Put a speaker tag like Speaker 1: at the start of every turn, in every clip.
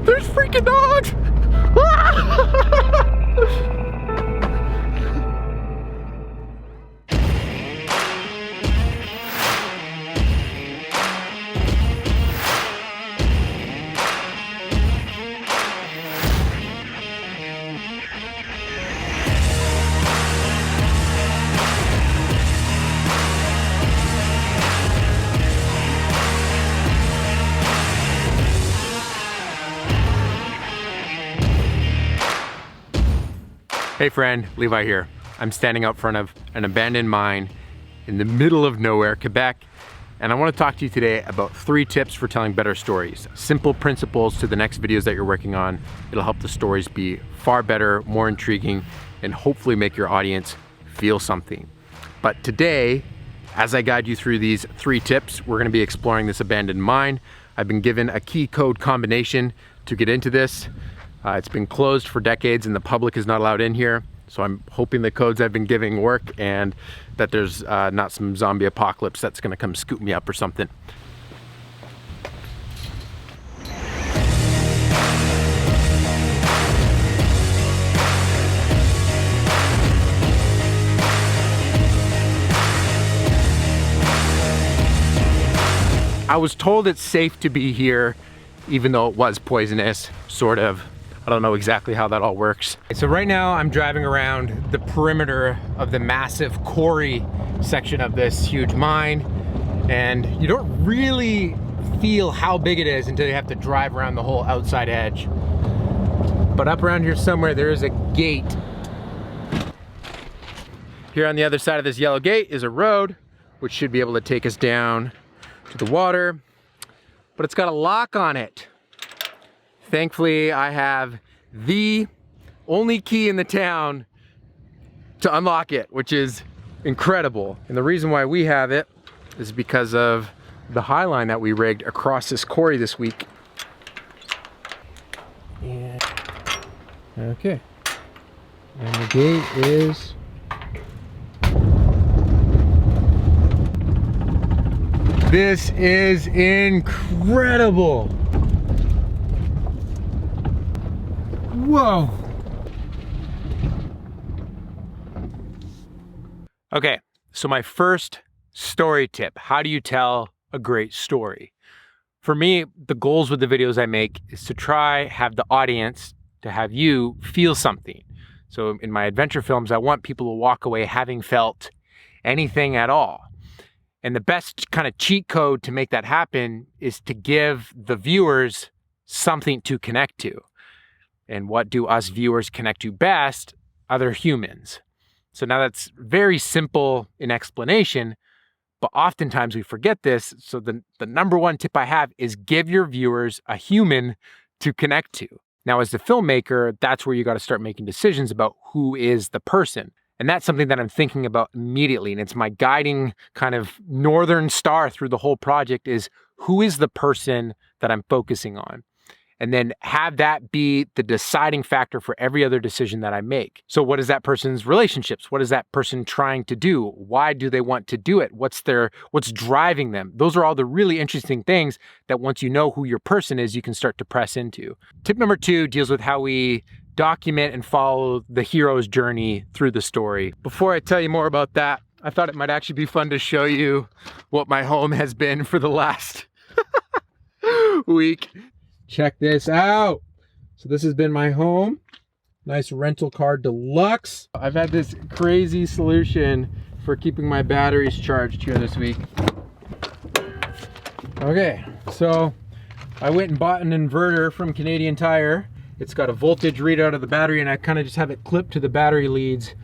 Speaker 1: There's freaking dogs! Hey friend, Levi here. I'm standing out front of an abandoned mine in the middle of nowhere, Quebec, and I want to talk to you today about 3 tips for telling better stories. Simple principles to the next videos that you're working on. It'll help the stories be far better, more intriguing, and hopefully make your audience feel something. But today, as I guide you through these 3 tips, we're going to be exploring this abandoned mine. I've been given a key code combination to get into this. It's been closed for decades and the public is not allowed in here. So I'm hoping the codes I've been giving work and that there's not some zombie apocalypse that's gonna come scoop me up or something. I was told it's safe to be here, even though it was poisonous, sort of. I don't know exactly how that all works. So right now I'm driving around the perimeter of the massive quarry section of this huge mine, and you don't really feel how big it is until you have to drive around the whole outside edge. But up around here somewhere there is a gate. Here on the other side of this yellow gate is a road, which should be able to take us down to the water, but it's got a lock on it. Thankfully, I have the only key in the town to unlock it, which is incredible. And the reason why we have it is because of the high line that we rigged across this quarry this week. And, okay. And the gate is this is incredible. Whoa. Okay, so my first story tip. How do you tell a great story? For me, the goals with the videos I make is to try have the audience, to have you feel something. So in my adventure films, I want people to walk away having felt anything at all. And the best kind of cheat code to make that happen is to give the viewers something to connect to. And what do us viewers connect to best? Other humans. So now that's very simple in explanation, but oftentimes we forget this. So the number one tip I have is give your viewers a human to connect to. Now, as the filmmaker, that's where you got to start making decisions about who is the person. And that's something that I'm thinking about immediately. And it's my guiding kind of northern star through the whole project is who is the person that I'm focusing on? And then have that be the deciding factor for every other decision that I make. So what is that person's relationships? What is that person trying to do? Why do they want to do it? What's driving them? Those are all the really interesting things that once you know who your person is, you can start to press into. Tip number 2 deals with how we document and follow the hero's journey through the story. Before I tell you more about that, I thought it might actually be fun to show you what my home has been for the last week. Check this out. So this has been my home. Nice rental car deluxe. I've had this crazy solution for keeping my batteries charged here this week. Okay, so I went and bought an inverter from Canadian Tire. It's got a voltage readout of the battery and I kind of just have it clipped to the battery leads.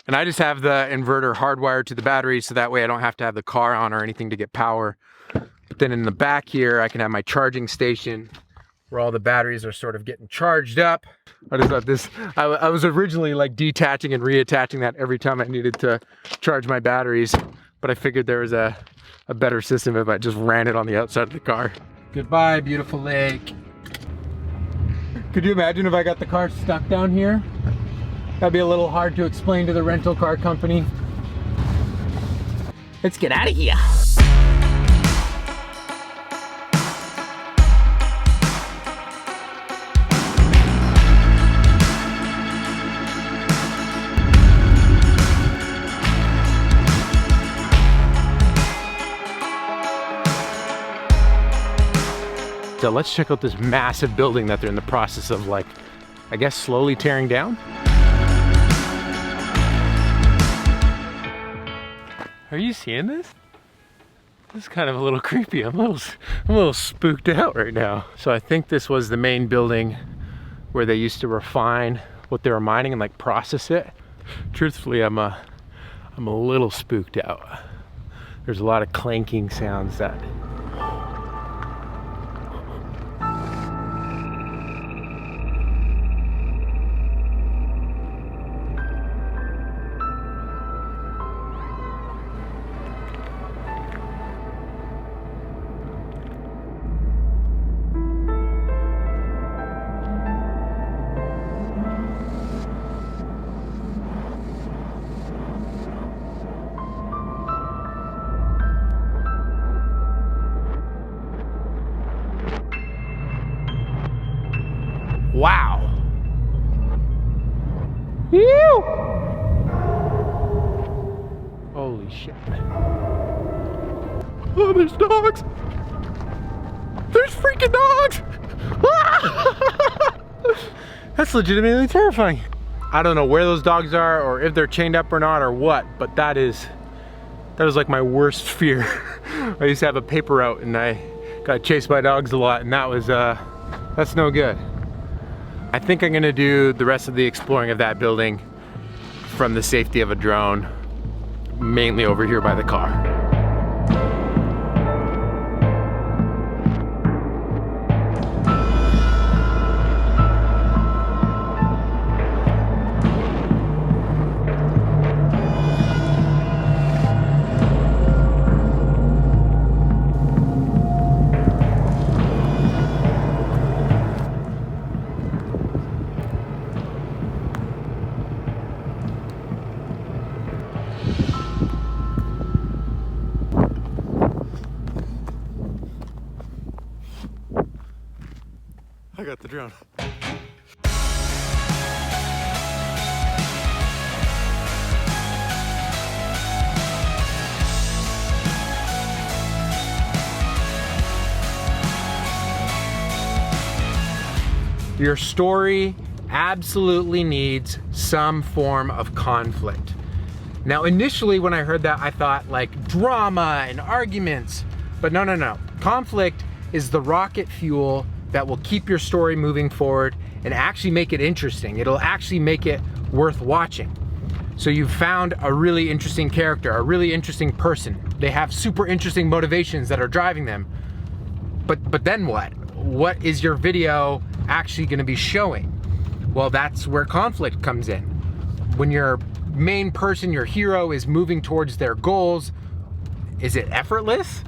Speaker 1: And I just have the inverter hardwired to the battery so that way I don't have to have the car on or anything to get power. But then in the back here, I can have my charging station where all the batteries are sort of getting charged up. I just thought this, I was originally like detaching and reattaching that every time I needed to charge my batteries, but I figured there was a better system if I just ran it on the outside of the car. Goodbye, beautiful lake. Could you imagine if I got the car stuck down here? That'd be a little hard to explain to the rental car company. Let's get out of here. But let's check out this massive building that they're in the process of, like, I guess slowly tearing down. Are you seeing this? This is kind of a little creepy. I'm a little spooked out right now. So I think this was the main building where they used to refine what they were mining and like process it. Truthfully, I'm a little spooked out. There's a lot of clanking sounds that wow. Ew. Holy shit. Oh, there's dogs. There's freaking dogs. That's legitimately terrifying. I don't know where those dogs are or if they're chained up or not or what, but that is like my worst fear. I used to have a paper route and I got chased by dogs a lot, and that was, that's no good. I think I'm gonna do the rest of the exploring of that building from the safety of a drone, mainly over here by the car. I got the drone. Your story absolutely needs some form of conflict. Now, initially when I heard that, I thought like drama and arguments, but no. Conflict is the rocket fuel that will keep your story moving forward and actually make it interesting. It'll actually make it worth watching. So you've found a really interesting character, a really interesting person. They have super interesting motivations that are driving them. But then what? What is your video actually gonna be showing? Well, that's where conflict comes in. When your main person, your hero, is moving towards their goals, is it effortless?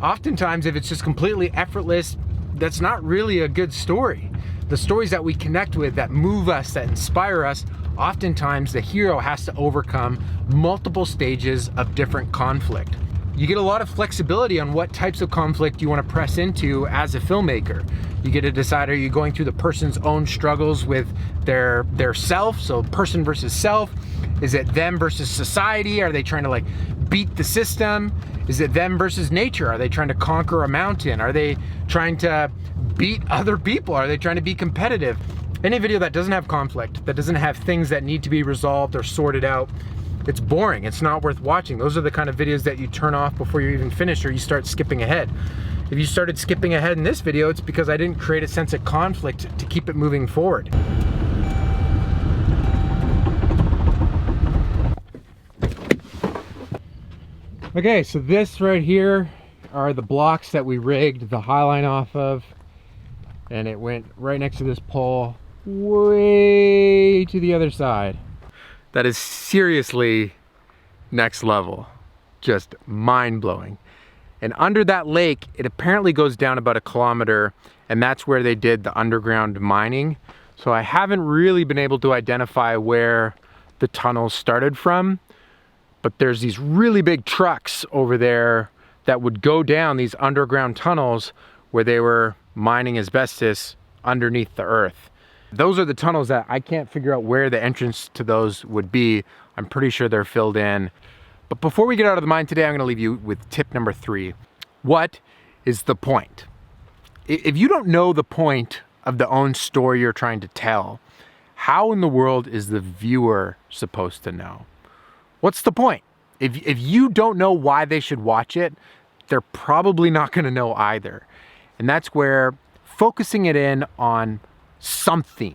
Speaker 1: Oftentimes, if it's just completely effortless, that's not really a good story. The stories that we connect with, that move us, that inspire us, oftentimes the hero has to overcome multiple stages of different conflict. You get a lot of flexibility on what types of conflict you want to press into as a filmmaker. You get to decide, are you going through the person's own struggles with their self, so person versus self? Is it them versus society? Are they trying to like beat the system? Is it them versus nature? Are they trying to conquer a mountain? Are they trying to beat other people? Are they trying to be competitive? Any video that doesn't have conflict, that doesn't have things that need to be resolved or sorted out, it's boring. It's not worth watching. Those are the kind of videos that you turn off before you even finish, or you start skipping ahead. If you started skipping ahead in this video, it's because I didn't create a sense of conflict to keep it moving forward. Okay, so this right here are the blocks that we rigged the highline off of, and it went right next to this pole way to the other side. That is seriously next level, just mind-blowing. And under that lake, it apparently goes down about 1 kilometer, and that's where they did the underground mining. So I haven't really been able to identify where the tunnels started from, but there's these really big trucks over there that would go down these underground tunnels where they were mining asbestos underneath the earth. Those are the tunnels that I can't figure out where the entrance to those would be. I'm pretty sure they're filled in. But before we get out of the mine today, I'm gonna leave you with tip number 3. What is the point? If you don't know the point of the own story you're trying to tell, how in the world is the viewer supposed to know? What's the point? If you don't know why they should watch it, they're probably not going to know either. And that's where focusing it in on something,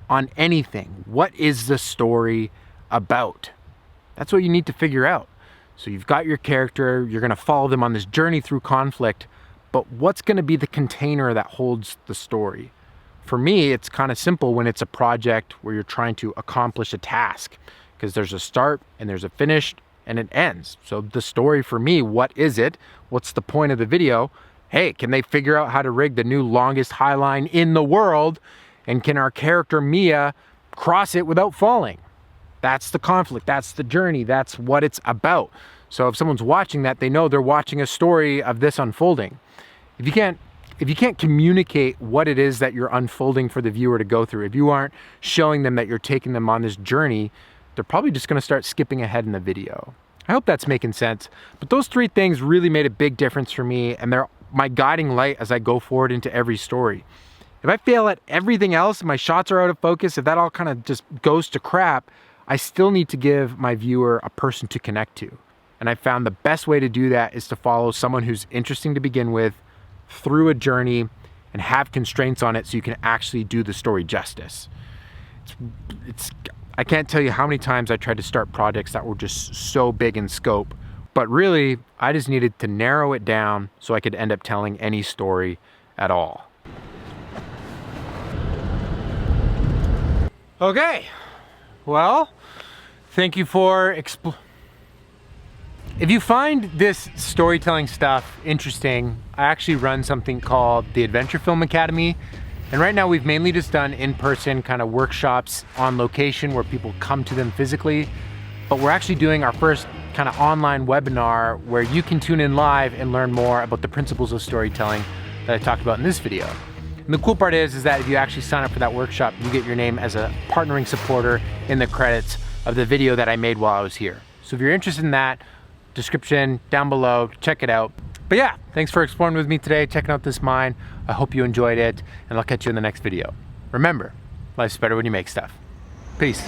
Speaker 1: on anything. What is the story about? That's what you need to figure out. So you've got your character, you're going to follow them on this journey through conflict, but what's going to be the container that holds the story? For me, it's kind of simple when it's a project where you're trying to accomplish a task, because there's a start and there's a finish and it ends. So the story for me, what is it? What's the point of the video? Hey, can they figure out how to rig the new longest high line in the world? And can our character Mia cross it without falling? That's the conflict, that's the journey, that's what it's about. So if someone's watching that, they know they're watching a story of this unfolding. If you can't communicate what it is that you're unfolding for the viewer to go through, if you aren't showing them that you're taking them on this journey, they're probably just going to start skipping ahead in the video. I hope that's making sense. But those three things really made a big difference for me, and they're my guiding light as I go forward into every story. If I fail at everything else, my shots are out of focus, if that all kind of just goes to crap, I still need to give my viewer a person to connect to. And I found the best way to do that is to follow someone who's interesting to begin with through a journey and have constraints on it so you can actually do the story justice. I can't tell you how many times I tried to start projects that were just so big in scope, but really I just needed to narrow it down so I could end up telling any story at all. Okay, well, thank you for If you find this storytelling stuff interesting, I actually run something called the Adventure Film Academy. And right now we've mainly just done in-person kind of workshops on location where people come to them physically. But we're actually doing our first kind of online webinar where you can tune in live and learn more about the principles of storytelling that I talked about in this video. And the cool part is that if you actually sign up for that workshop, you get your name as a partnering supporter in the credits of the video that I made while I was here. So if you're interested in that, description down below, check it out. But yeah, thanks for exploring with me today, checking out this mine. I hope you enjoyed it, and I'll catch you in the next video. Remember, life's better when you make stuff. Peace.